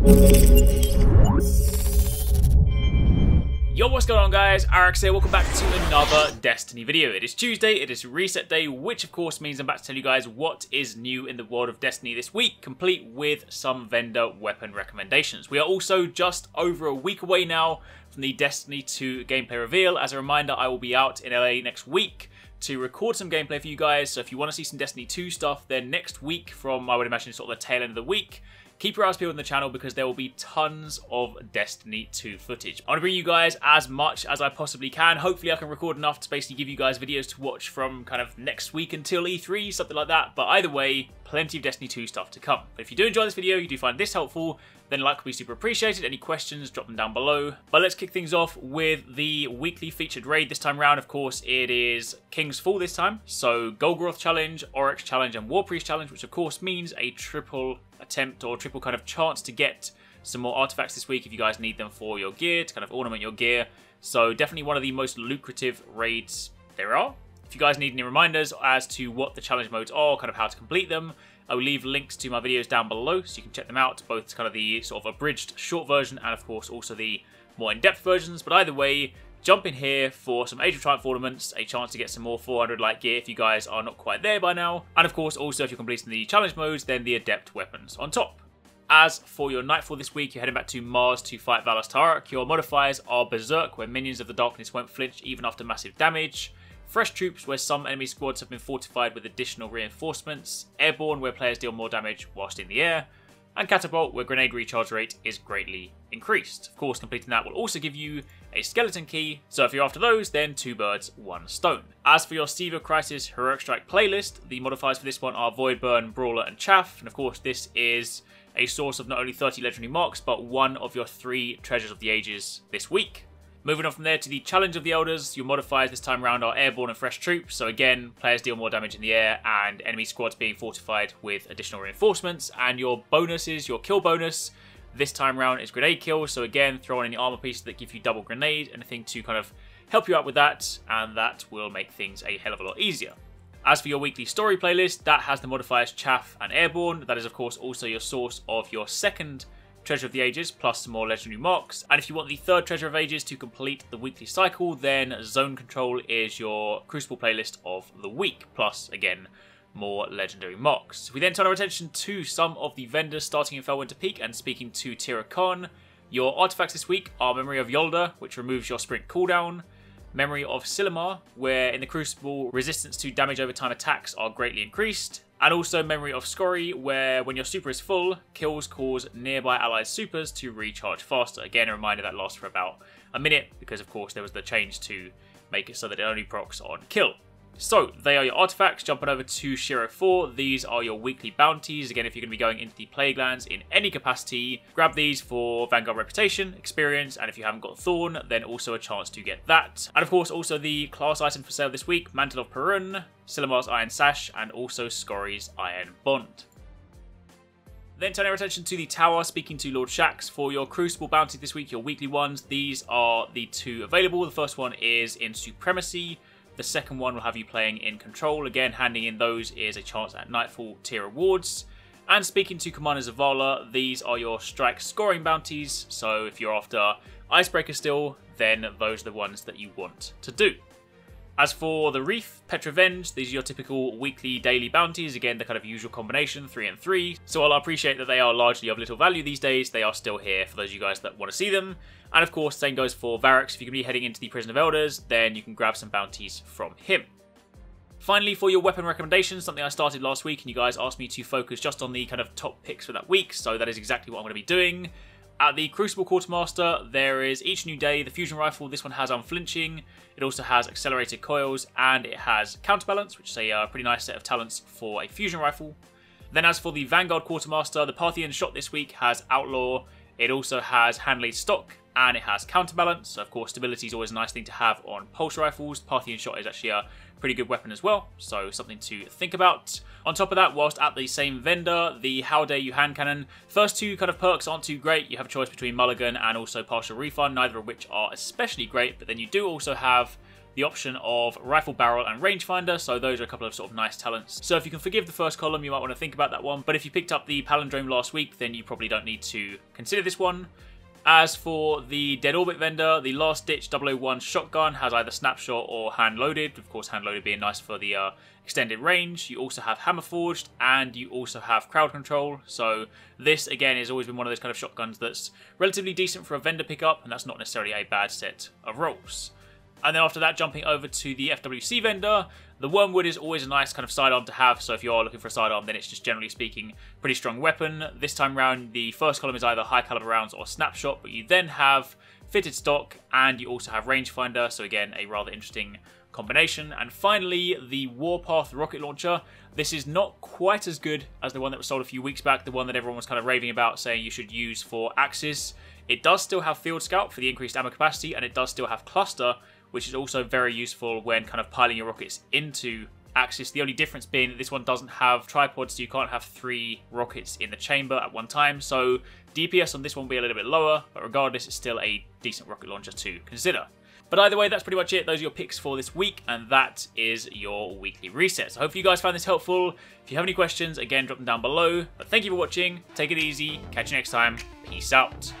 Yo, what's going on guys, HyperX here, welcome back to another Destiny video. It is Tuesday, it is reset day, which of course means I'm about to tell you guys what is new in the world of Destiny this week, complete with some vendor weapon recommendations. We are also just over a week away now from the Destiny 2 gameplay reveal. As a reminder, I will be out in LA next week to record some gameplay for you guys, so if you want to see some Destiny 2 stuff, then next week from, I would imagine, sort of the tail end of the week, keep your eyes peeled on the channel because there will be tons of Destiny 2 footage. I want to bring you guys as much as I possibly can. Hopefully I can record enough to basically give you guys videos to watch from kind of next week until E3, something like that. But either way, plenty of Destiny 2 stuff to come. But if you do enjoy this video, you do find this helpful, then like would be super appreciated. Any questions, drop them down below. But let's kick things off with the weekly featured raid. This time round, of course, it is King's Fall this time. So Golgoroth Challenge, Oryx Challenge, and War Priest Challenge, which of course means a triple attempt or triple kind of chance to get some more artifacts this week if you guys need them for your gear, to kind of ornament your gear. So definitely one of the most lucrative raids there are. If you guys need any reminders as to what the challenge modes are, kind of how to complete them, I will leave links to my videos down below so you can check them out, both kind of the sort of abridged short version and of course also the more in-depth versions. But either way, jump in here for some Age of Triumph ornaments, a chance to get some more 400 light gear if you guys are not quite there by now, and of course also if you're completing the challenge modes, then the adept weapons on top. As for your Nightfall this week, you're heading back to Mars to fight Valos Tarek. Your modifiers are Berserk, where minions of the darkness won't flinch even after massive damage; Fresh Troops, where some enemy squads have been fortified with additional reinforcements; Airborne, where players deal more damage whilst in the air; and Catapult, where grenade recharge rate is greatly increased. Of course, completing that will also give you a skeleton key, so if you're after those, then 2 birds, 1 stone. As for your Siva Crisis Heroic Strike playlist, the modifiers for this one are Void Burn, Brawler, and Chaff, and of course this is a source of not only 30 legendary marks, but one of your 3 Treasures of the Ages this week. Moving on from there to the Challenge of the Elders, your modifiers this time around are Airborne and Fresh Troops, so again, players deal more damage in the air and enemy squads being fortified with additional reinforcements. And your bonuses, your kill bonus, this time around is Grenade Kill, so again, throw in any armor pieces that give you double grenade, anything to kind of help you out with that, and that will make things a hell of a lot easier. As for your weekly story playlist, that has the modifiers Chaff and Airborne. That is of course also your source of your second Treasure of the Ages, plus some more legendary marks. And if you want the third Treasure of Ages to complete the weekly cycle, then Zone Control is your Crucible playlist of the week, plus, again, more legendary marks. We then turn our attention to some of the vendors starting in Felwinter Peak and speaking to Tira Khan. Your artifacts this week are Memory of Yolda, which removes your sprint cooldown; Memory of Silumar, where in the Crucible, resistance to damage over time attacks are greatly increased; and also Memory of Scori, where when your super is full, kills cause nearby allied supers to recharge faster. Again, a reminder that lasts for about a minute, because of course there was the change to make it so that it only procs on kill. So, they are your artifacts. Jumping over to Shiro 4, these are your weekly bounties. Again, if you're going to be going into the Plague Lands in any capacity, grab these for Vanguard Reputation, Experience, and if you haven't got Thorn, then also a chance to get that. And of course, also the class item for sale this week, Mantle of Perun, Silumar's Iron Sash, and also Scori's Iron Bond. Then turning our attention to the tower, speaking to Lord Shax for your Crucible bounties this week, your weekly ones. These are the 2 available. The first one is in Supremacy. The second one will have you playing in Control. Again, handing in those is a chance at Nightfall tier rewards. And speaking to Commander Zavala, these are your strike scoring bounties. So if you're after Icebreaker still, then those are the ones that you want to do. As for the Reef, Petrevenge, these are your typical weekly, daily bounties. Again, the kind of usual combination, 3 and 3. So while I appreciate that they are largely of little value these days, they are still here for those of you guys that want to see them. And of course, same goes for Varix. If you're going to be heading into the Prison of Elders, then you can grab some bounties from him. Finally, for your weapon recommendations, something I started last week, and you guys asked me to focus just on the kind of top picks for that week, so that is exactly what I'm going to be doing. At the Crucible Quartermaster, there is each new day the Fusion Rifle. This one has Unflinching. It also has Accelerated Coils, and it has Counterbalance, which is a pretty nice set of talents for a Fusion Rifle. Then as for the Vanguard Quartermaster, the Parthian Shot this week has Outlaw. It also has Handlaid Stock, and it has Counterbalance. So of course, stability is always a nice thing to have on Pulse Rifles. Parthian Shot is actually a pretty good weapon as well, so something to think about. On top of that, whilst at the same vendor, the How Dare You Hand Cannon. First 2 kind of perks aren't too great. You have a choice between Mulligan and also Partial Refund, neither of which are especially great, but then you do also have the option of rifle barrel and rangefinder, so those are a couple of sort of nice talents. So if you can forgive the first column, you might want to think about that one, but if you picked up the palindrome last week, then you probably don't need to consider this one. As for the Dead Orbit vendor, the Last Ditch 001 shotgun has either snapshot or hand-loaded, of course hand-loaded being nice for the extended range. You also have hammer forged, and you also have crowd control, so this again has always been one of those kind of shotguns that's relatively decent for a vendor pickup, and that's not necessarily a bad set of rolls. And then after that, jumping over to the FWC vendor, the Wormwood is always a nice kind of sidearm to have, so if you are looking for a sidearm, then it's just generally speaking pretty strong weapon. This time round, the first column is either high caliber rounds or snapshot, but you then have fitted stock, and you also have rangefinder, so again, a rather interesting combination. And finally, the Warpath rocket launcher. This is not quite as good as the one that was sold a few weeks back, the one that everyone was kind of raving about, saying you should use for Axis. It does still have Field Scout for the increased ammo capacity, and it does still have Cluster, which is also very useful when kind of piling your rockets into Axis. The only difference being that this one doesn't have tripods, so you can't have 3 rockets in the chamber at one time, so DPS on this one will be a little bit lower, but regardless, it's still a decent rocket launcher to consider. But either way, that's pretty much it. Those are your picks for this week, and that is your weekly reset. So hopefully you guys found this helpful. If you have any questions, again, drop them down below. But thank you for watching. Take it easy. Catch you next time. Peace out.